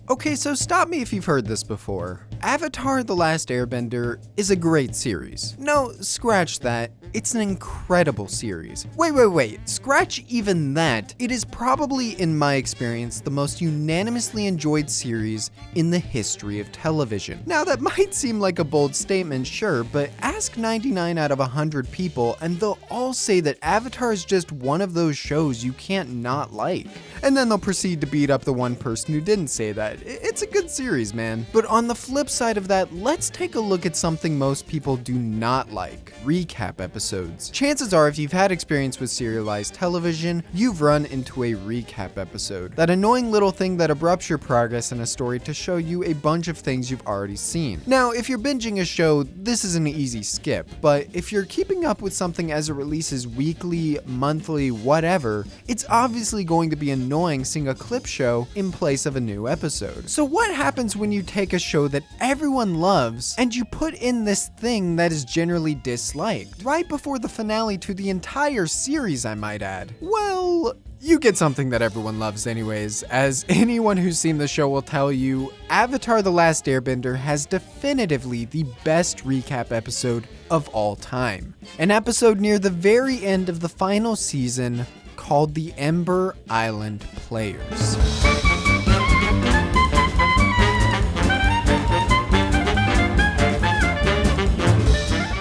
Okay, so stop me if you've heard this before. Avatar: The Last Airbender is a great series. No, scratch that. It's an incredible series. Wait, scratch even that. It is probably, in my experience, the most unanimously enjoyed series in the history of television. Now that might seem like a bold statement, sure, but ask 99 out of 100 people and they'll all say that Avatar is just one of those shows you can't not like. And then they'll proceed to beat up the one person who didn't say that. It's a good series, man. But on the flip side of that, let's take a look at something most people do not like: recap episodes. Chances are, if you've had experience with serialized television, you've run into a recap episode. That annoying little thing that abrupts your progress in a story to show you a bunch of things you've already seen. Now, if you're binging a show, this is an easy skip, but if you're keeping up with something as it releases weekly, monthly, whatever, it's obviously going to be annoying seeing a clip show in place of a new episode. So what happens when you take a show that everyone loves and you put in this thing that is generally disliked, right before the finale to the entire series, I might add? Well, you get something that everyone loves anyways. As anyone who's seen the show will tell you, Avatar: The Last Airbender has definitively the best recap episode of all time. An episode near the very end of the final season called the Ember Island Players.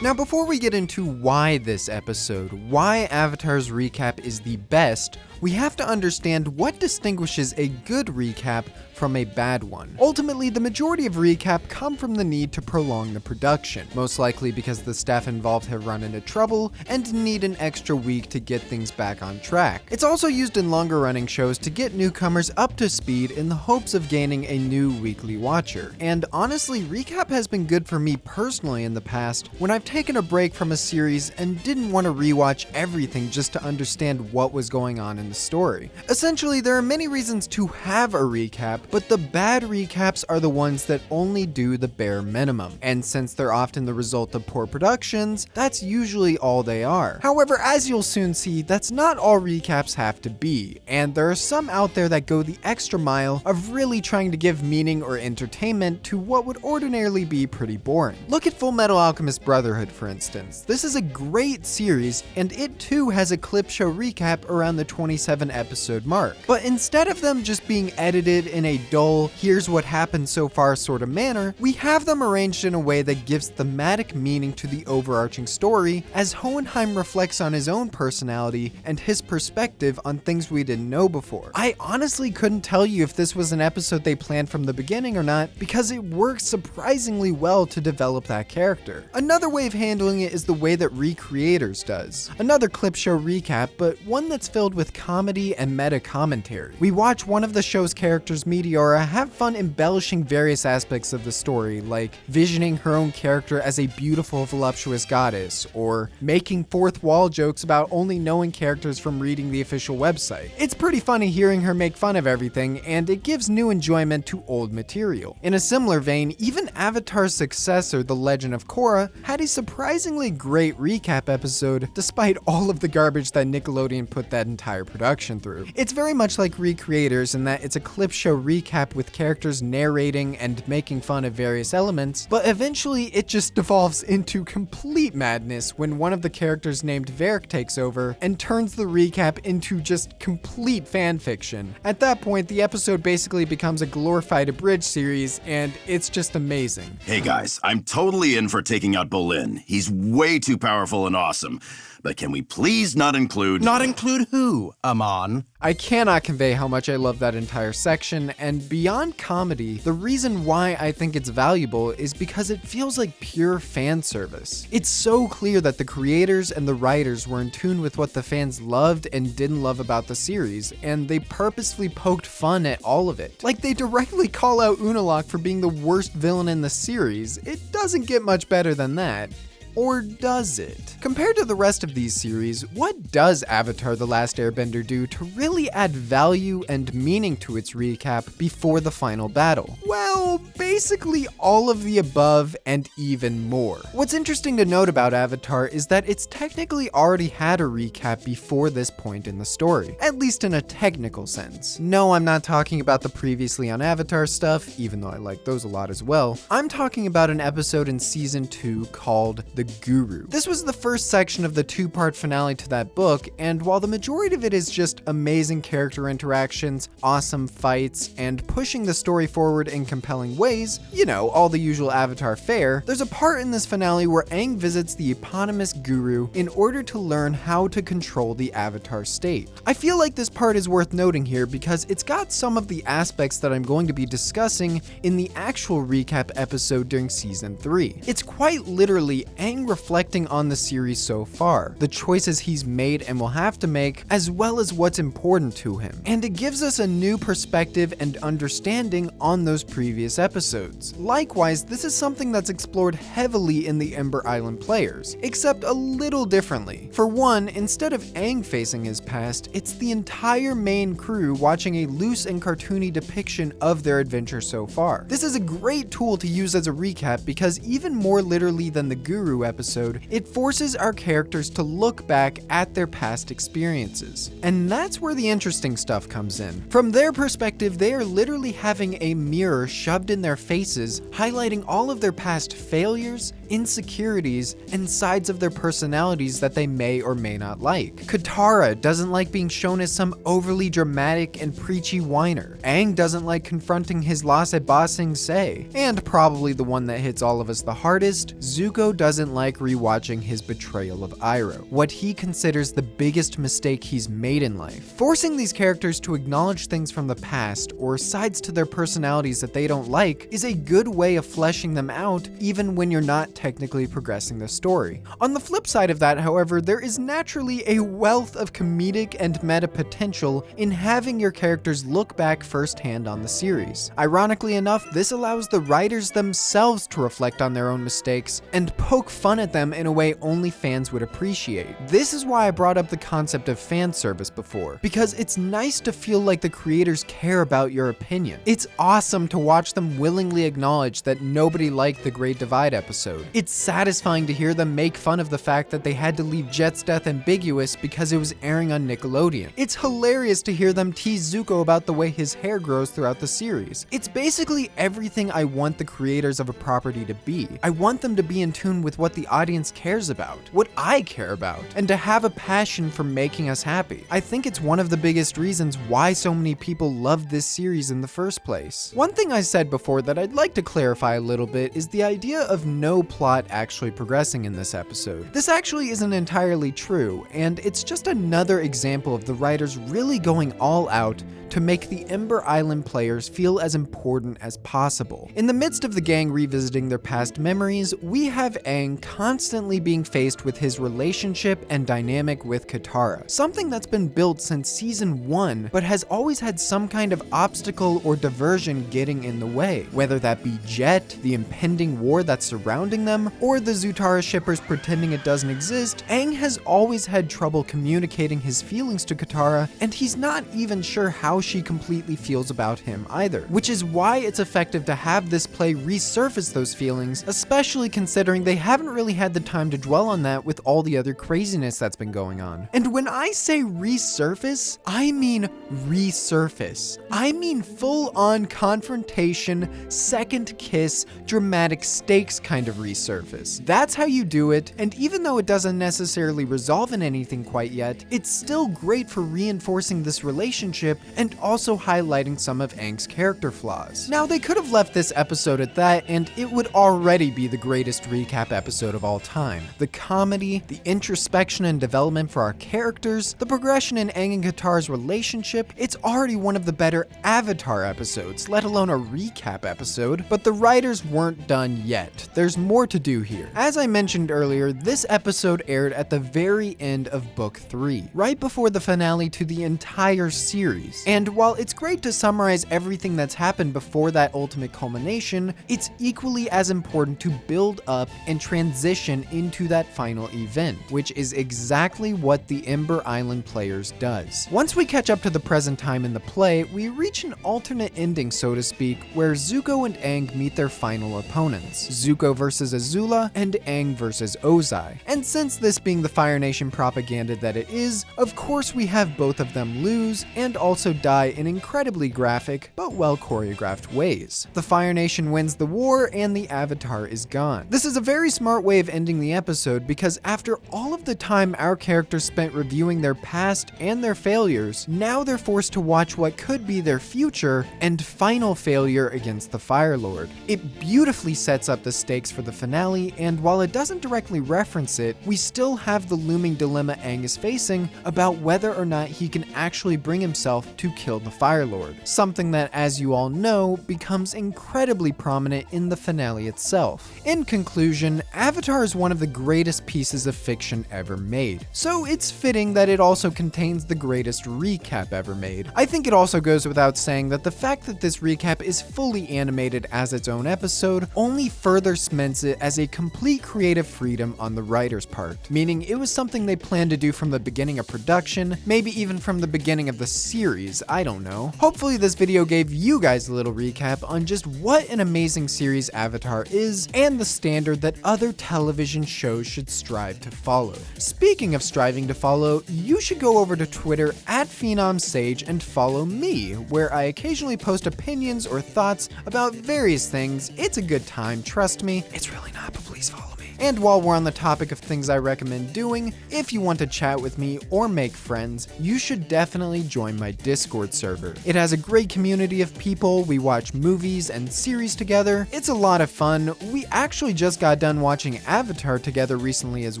Now, before we get into why this episode, why Avatar's recap is the best, we have to understand what distinguishes a good recap from a bad one. Ultimately, the majority of recap come from the need to prolong the production, most likely because the staff involved have run into trouble and need an extra week to get things back on track. It's also used in longer running shows to get newcomers up to speed in the hopes of gaining a new weekly watcher. And honestly, recap has been good for me personally in the past when I've taken a break from a series and didn't want to rewatch everything just to understand what was going on in the story. Essentially, there are many reasons to have a recap, but the bad recaps are the ones that only do the bare minimum. And since they're often the result of poor productions, that's usually all they are. However, as you'll soon see, that's not all recaps have to be, and there are some out there that go the extra mile of really trying to give meaning or entertainment to what would ordinarily be pretty boring. Look at Full Metal Alchemist Brotherhood, for instance. This is a great series, and it too has a clip show recap around the 27 episode mark. But instead of them just being edited in a dull, here's what happened so far sort of manner, we have them arranged in a way that gives thematic meaning to the overarching story, as Hohenheim reflects on his own personality and his perspective on things we didn't know before. I honestly couldn't tell you if this was an episode they planned from the beginning or not, because it works surprisingly well to develop that character. Another way of handling it is the way that Recreators does. Another clip show recap, but one that's filled with comedy and meta commentary. We watch one of the show's characters, Meteora, have fun embellishing various aspects of the story, like visioning her own character as a beautiful, voluptuous goddess, or making fourth wall jokes about only knowing characters from reading the official website. It's pretty funny hearing her make fun of everything, and it gives new enjoyment to old material. In a similar vein, even Avatar's successor, The Legend of Korra, had a surprisingly great recap episode, despite all of the garbage that Nickelodeon put that entire production through. It's very much like Recreators in that it's a clip show recap with characters narrating and making fun of various elements, but eventually it just devolves into complete madness when one of the characters named Varric takes over and turns the recap into just complete fanfiction. At that point, the episode basically becomes a glorified abridged series, and it's just amazing. Hey guys, I'm totally in for taking out Bolin. He's way too powerful and awesome. But can we please not include... Not include who, Amon? I cannot convey how much I love that entire section, and beyond comedy, the reason why I think it's valuable is because it feels like pure fan service. It's so clear that the creators and the writers were in tune with what the fans loved and didn't love about the series, and they purposefully poked fun at all of it. Like, they directly call out Unalaq for being the worst villain in the series. It doesn't get much better than that. Or does it? Compared to the rest of these series, what does Avatar: The Last Airbender do to really add value and meaning to its recap before the final battle? Well, basically all of the above and even more. What's interesting to note about Avatar is that it's technically already had a recap before this point in the story, at least in a technical sense. No, I'm not talking about the previously on Avatar stuff, even though I like those a lot as well. I'm talking about an episode in season 2 called The Guru. This was the first section of the 2-part finale to that book, and while the majority of it is just amazing character interactions, awesome fights, and pushing the story forward in compelling ways, you know, all the usual Avatar fare, there's a part in this finale where Aang visits the eponymous guru in order to learn how to control the Avatar state. I feel like this part is worth noting here because it's got some of the aspects that I'm going to be discussing in the actual recap episode during season 3. It's quite literally Aang reflecting on the series so far, the choices he's made and will have to make, as well as what's important to him. And it gives us a new perspective and understanding on those previous episodes. Likewise, this is something that's explored heavily in the Ember Island players, except a little differently. For one, instead of Aang facing his past, it's the entire main crew watching a loose and cartoony depiction of their adventure so far. This is a great tool to use as a recap because even more literally than the Guru episode, it forces our characters to look back at their past experiences. And that's where the interesting stuff comes in. From their perspective, they are literally having a mirror shoved in their faces, highlighting all of their past failures, insecurities, and sides of their personalities that they may or may not like. Katara doesn't like being shown as some overly dramatic and preachy whiner. Aang doesn't like confronting his loss at Ba Sing Se. And probably the one that hits all of us the hardest, Zuko doesn't like rewatching his betrayal of Iroh, what he considers the biggest mistake he's made in life. Forcing these characters to acknowledge things from the past or sides to their personalities that they don't like is a good way of fleshing them out even when you're not technically progressing the story. On the flip side of that, however, there is naturally a wealth of comedic and meta potential in having your characters look back firsthand on the series. Ironically enough, this allows the writers themselves to reflect on their own mistakes and poke fun at them in a way only fans would appreciate. This is why I brought up the concept of fan service before, because it's nice to feel like the creators care about your opinion. It's awesome to watch them willingly acknowledge that nobody liked the Great Divide episode. It's satisfying to hear them make fun of the fact that they had to leave Jet's death ambiguous because it was airing on Nickelodeon. It's hilarious to hear them tease Zuko about the way his hair grows throughout the series. It's basically everything I want the creators of a property to be. I want them to be in tune with what the audience cares about, what I care about, and to have a passion for making us happy. I think it's one of the biggest reasons why so many people love this series in the first place. One thing I said before that I'd like to clarify a little bit is the idea of no plot actually progressing in this episode. This actually isn't entirely true, and it's just another example of the writers really going all out to make the Ember Island players feel as important as possible. In the midst of the gang revisiting their past memories, we have Aang constantly being faced with his relationship and dynamic with Katara, something that's been built since season 1, but has always had some kind of obstacle or diversion getting in the way, whether that be Jet, the impending war that's surrounding them, or the Zutara shippers pretending it doesn't exist. Aang has always had trouble communicating his feelings to Katara, and he's not even sure how she completely feels about him either, which is why it's effective to have this play resurface those feelings, especially considering they haven't really had the time to dwell on that with all the other craziness that's been going on. And when I say resurface, I mean resurface. I mean full-on confrontation, second kiss, dramatic stakes kind of resurface. That's how you do it, and even though it doesn't necessarily resolve in anything quite yet, it's still great for reinforcing this relationship and also highlighting some of Aang's character flaws. Now, they could have left this episode at that, and it would already be the greatest recap episode of all time. The comedy, the introspection and development for our characters, the progression in Aang and Katara's relationship, it's already one of the better Avatar episodes, let alone a recap episode, but the writers weren't done yet. There's more more to do here. As I mentioned earlier, this episode aired at the very end of Book 3, right before the finale to the entire series. And while it's great to summarize everything that's happened before that ultimate culmination, it's equally as important to build up and transition into that final event, which is exactly what the Ember Island players does. Once we catch up to the present time in the play, we reach an alternate ending, so to speak, where Zuko and Aang meet their final opponents, Zuko versus Azula and Aang versus Ozai. And since this being the Fire Nation propaganda that it is, of course we have both of them lose and also die in incredibly graphic but well choreographed ways. The Fire Nation wins the war and the Avatar is gone. This is a very smart way of ending the episode because after all of the time our characters spent reviewing their past and their failures, now they're forced to watch what could be their future and final failure against the Fire Lord. It beautifully sets up the stakes for the finale, and while it doesn't directly reference it, we still have the looming dilemma Aang is facing about whether or not he can actually bring himself to kill the Fire Lord. Something that, as you all know, becomes incredibly prominent in the finale itself. In conclusion, Avatar is one of the greatest pieces of fiction ever made, so it's fitting that it also contains the greatest recap ever made. I think it also goes without saying that the fact that this recap is fully animated as its own episode only further cements it as a complete creative freedom on the writer's part, meaning it was something they planned to do from the beginning of production, maybe even from the beginning of the series, I don't know. Hopefully this video gave you guys a little recap on just what an amazing series Avatar is and the standard that other television shows should strive to follow. Speaking of striving to follow, you should go over to Twitter at PhenomSage and follow me, where I occasionally post opinions or thoughts about various things. It's a good time, trust me. It's really not, but please follow me. And while we're on the topic of things I recommend doing, if you want to chat with me or make friends, you should definitely join my Discord server. It has a great community of people, we watch movies and series together. It's a lot of fun. We actually just got done watching Avatar together recently as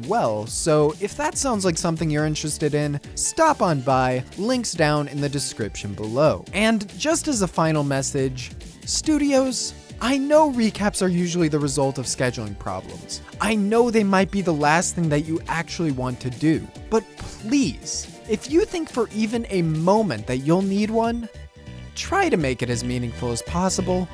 well, so if that sounds like something you're interested in, stop on by, links down in the description below. And just as a final message, studios, I know recaps are usually the result of scheduling problems. I know they might be the last thing that you actually want to do, but please, if you think for even a moment that you'll need one, try to make it as meaningful as possible.